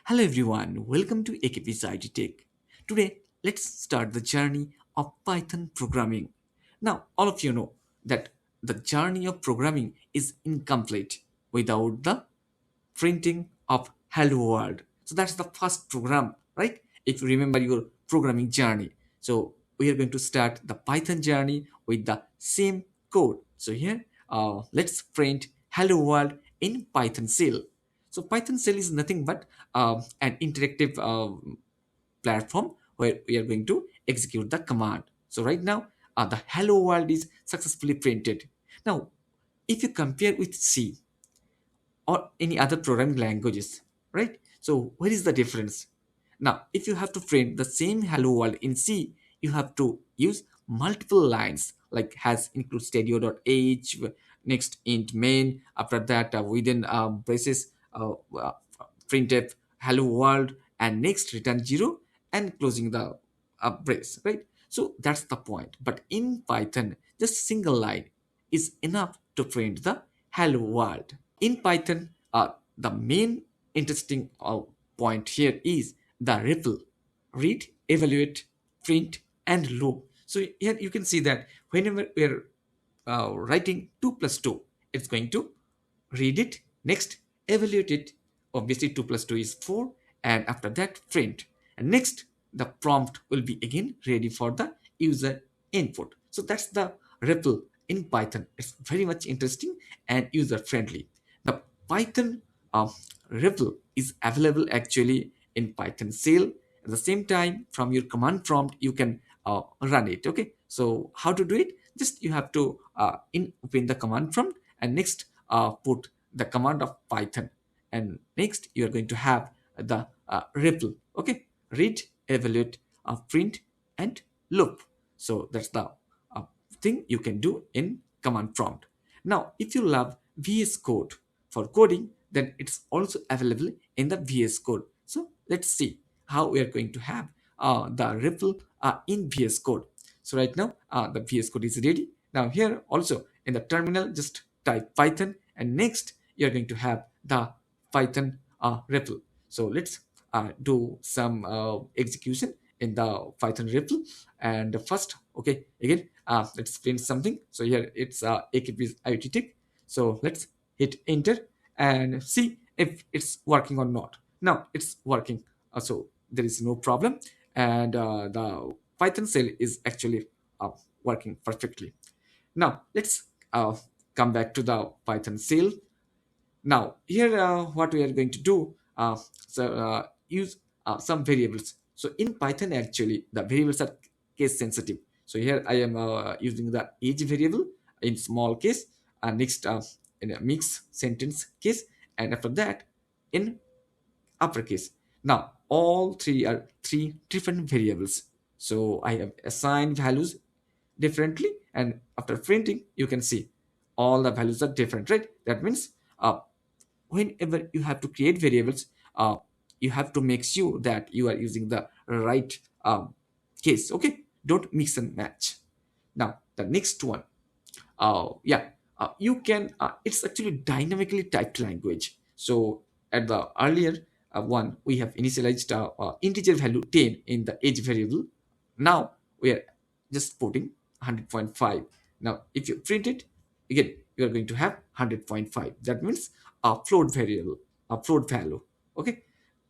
Hello everyone, welcome to AKP Society Tech. Today, let's start the journey of Python programming. Now, all of you know that the journey of programming is incomplete without the printing of hello world. So that's the first program, right? If you remember your programming journey. So we are going to start the Python journey with the same code. So here, let's print hello world in Python shell. So Python shell is nothing but an interactive platform where we are going to execute the command. So right now, the hello world is successfully printed. Now, if you compare with C, or any other programming languages, right? So where is the difference? Now, if you have to print the same hello world in C, you have to use multiple lines like has include stadio.h, next int main, after that within braces printf hello world, and next return 0 and closing the brace, right? So that's the point. But in Python, just single line is enough to print the hello world. In Python, the main interesting point here is the REPL, read, evaluate, print, and loop. So here you can see that whenever we're writing 2 plus 2, it's going to read it, next evaluate it. Obviously 2 plus 2 is 4, and after that print. And next the prompt will be again ready for the user input. So that's the REPL in Python. It's very much interesting and user friendly. The Python REPL is available actually in Python shell. At the same time, from your command prompt, you can run it. Okay, so how to do it? Just you have to open the command prompt, and next put the command of Python, and next you are going to have the REPL. Okay, read, evaluate, print, and loop. So that's the thing you can do in command prompt. Now, if you love VS Code for coding, then it's also available in the VS Code. So let's see how we are going to have the REPL in VS Code. So right now, the VS Code is ready. Now here also in the terminal, just type Python, and next you're going to have the Python REPL. So let's do some execution in the Python REPL. And first, okay, again, let's print something. So here it's AKP's IoT Tech. So let's hit enter and see if it's working or not. Now it's working. So there is no problem, and the Python shell is actually uh, working perfectly. Now let's come back to the Python shell. Now here what we are going to do, use some variables. So in Python actually the variables are case sensitive. So here I am using the age variable in small case, and next in a mix sentence case, and after that in uppercase. Now all three are three different variables. So I have assigned values differently, and after printing you can see all the values are different, right? That means whenever you have to create variables, you have to make sure that you are using the right case. Okay, don't mix and match. Now the next one, yeah, you can it's actually dynamically typed language. So at the earlier one, we have initialized integer value 10 in the age variable. Now we are just putting 100.5. Now if you print it again, you are going to have 100.5. That means a float variable, a float value. Okay,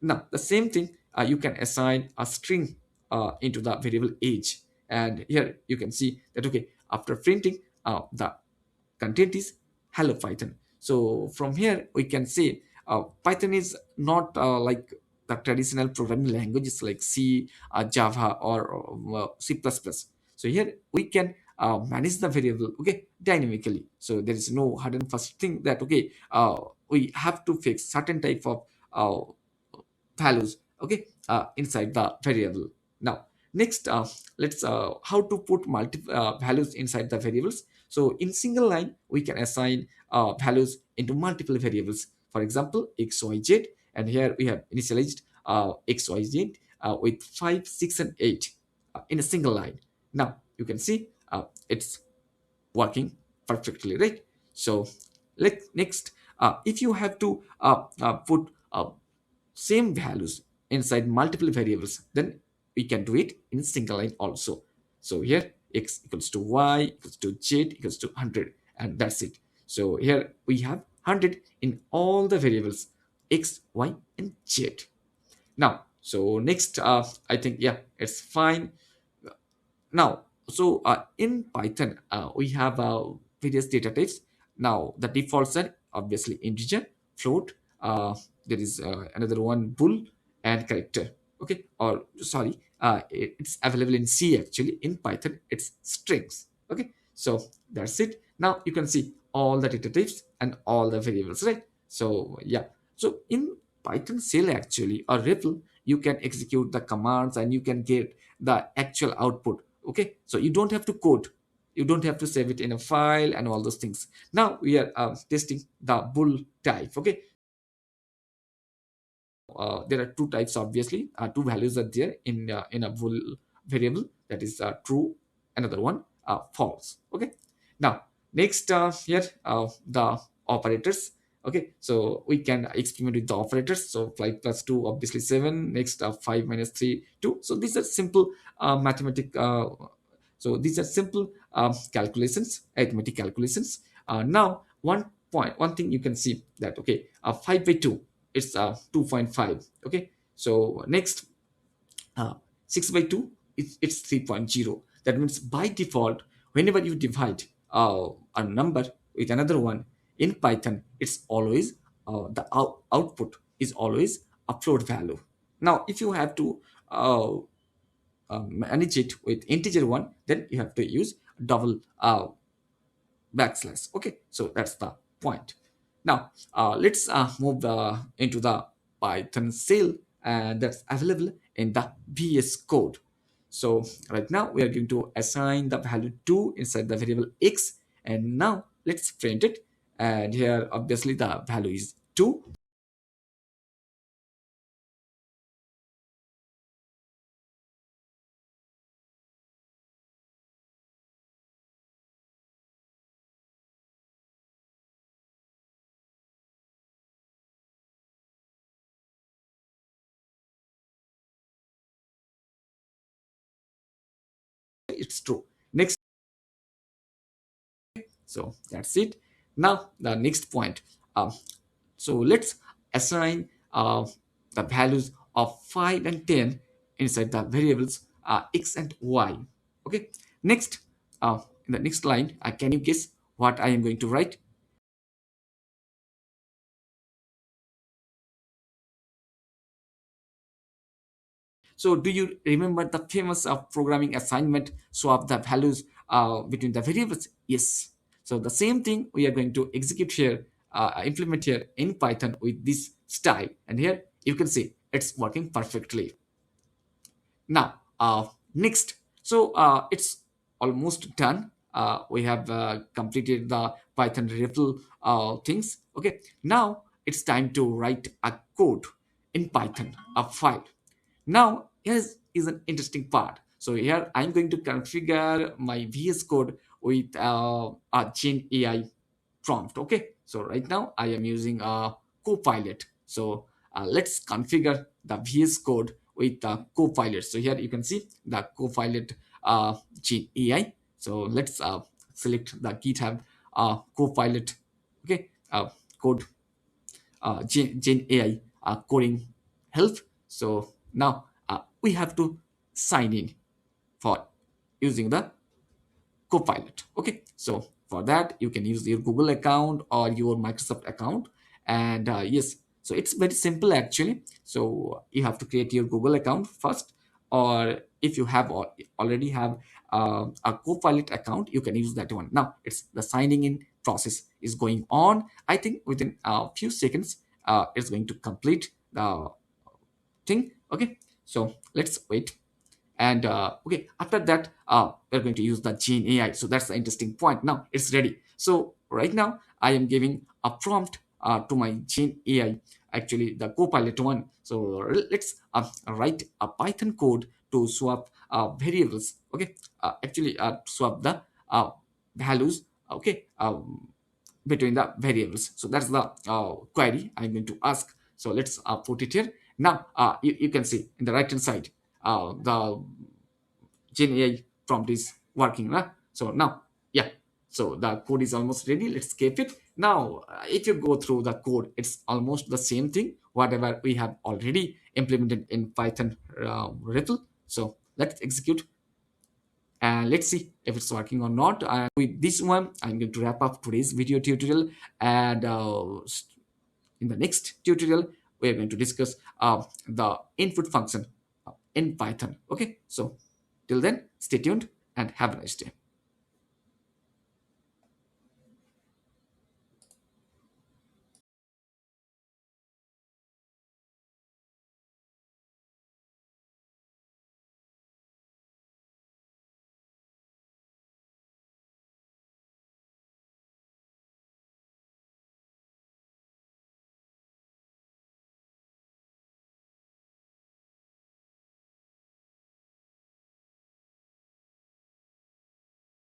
now the same thing, you can assign a string into the variable age, and here you can see that okay, after printing the content is hello Python. So from here we can say Python is not like the traditional programming languages like C, Java, or C++. So here we can manage the variable, okay, dynamically. So there is no hard and fast thing that okay, we have to fix certain type of values, okay, inside the variable. Now next, let's how to put multiple values inside the variables. So in single line we can assign values into multiple variables. For example, xyz, and here we have initialized xyz with 5, 6, and 8 in a single line. Now you can see it's working perfectly, right? So let next, if you have to put same values inside multiple variables, then we can do it in single line also. So here x equals to y equals to z equals to 100, and that's it. So here we have 100 in all the variables x, y, and z. Now, so next, I think, yeah, it's fine. Now, so in Python, we have various data types. Now, the defaults are obviously integer, float. There is another one, bool, and character. Okay, or sorry, it's available in C actually. In Python, it's strings. Okay, so that's it. Now you can see all the data types and all the variables, right? So yeah, so in Python shell actually or REPL, you can execute the commands and you can get the actual output. Okay, so you don't have to code, you don't have to save it in a file and all those things. Now we are testing the bool type. Okay, there are two types obviously, two values are there in a bool variable, that is true, another one false. Okay, now next, here the operators. Okay, so we can experiment with the operators. So 5 plus 2 obviously 7. Next, 5 minus 3 2. So these are simple mathematic so these are simple calculations, arithmetic calculations. Now one thing you can see that, okay, 5 by 2, it's 2.5. Okay, so next, uh, 6 by 2, it's 3.0. That means by default, whenever you divide a number with another one in Python, it's always the output is always a float value. Now if you have to manage it with integer one, then you have to use double backslash. Okay, so that's the point. Now let's move into the Python shell, and that's available in the VS Code. So right now we are going to assign the value 2 inside the variable x, and now let's print it. And here obviously the value is 2. It's true. Next, so that's it. Now the next point, um, so let's assign the values of 5 and 10 inside the variables x and y. Okay, next, in the next line, can you guess what I am going to write? So do you remember the famous programming assignment, swap the values between the variables? Yes. So the same thing we are going to execute here, implement here in Python with this style. And here you can see it's working perfectly. Now, next, so it's almost done. We have completed the Python REPL things. Okay, now it's time to write a code in Python, a file. Now, is an interesting part. So here I'm going to configure my VS Code with a Gen AI prompt. Okay, so right now I am using a Copilot. So let's configure the VS Code with the Copilot. So here you can see the Copilot Gen AI. So let's select the GitHub Copilot. Okay, code Gen AI coding help. So now we have to sign in for using the Copilot. Okay, so for that you can use your Google account or your Microsoft account, and yes, so it's very simple actually. So you have to create your Google account first, or if you have already have a Copilot account, you can use that one. Now it's the signing in process is going on. I think within a few seconds it's going to complete the thing. Okay, so let's wait. And okay, after that we're going to use the Gen AI. So that's the interesting point. Now it's ready. So right now I am giving a prompt to my Gen AI, actually the Copilot one. So let's write a Python code to swap variables. Okay, actually swap the values. Okay, between the variables. So that's the query I'm going to ask. So let's put it here, Now you can see in the right hand side the GenAI prompt is working, right? So now, yeah, so the code is almost ready. Let's keep it. Now, if you go through the code, it's almost the same thing, whatever we have already implemented in Python REPL. So let's execute and let's see if it's working or not. And with this one, I'm going to wrap up today's video tutorial. And in the next tutorial, we're going to discuss the input function in Python. Okay, so till then, stay tuned and have a nice day.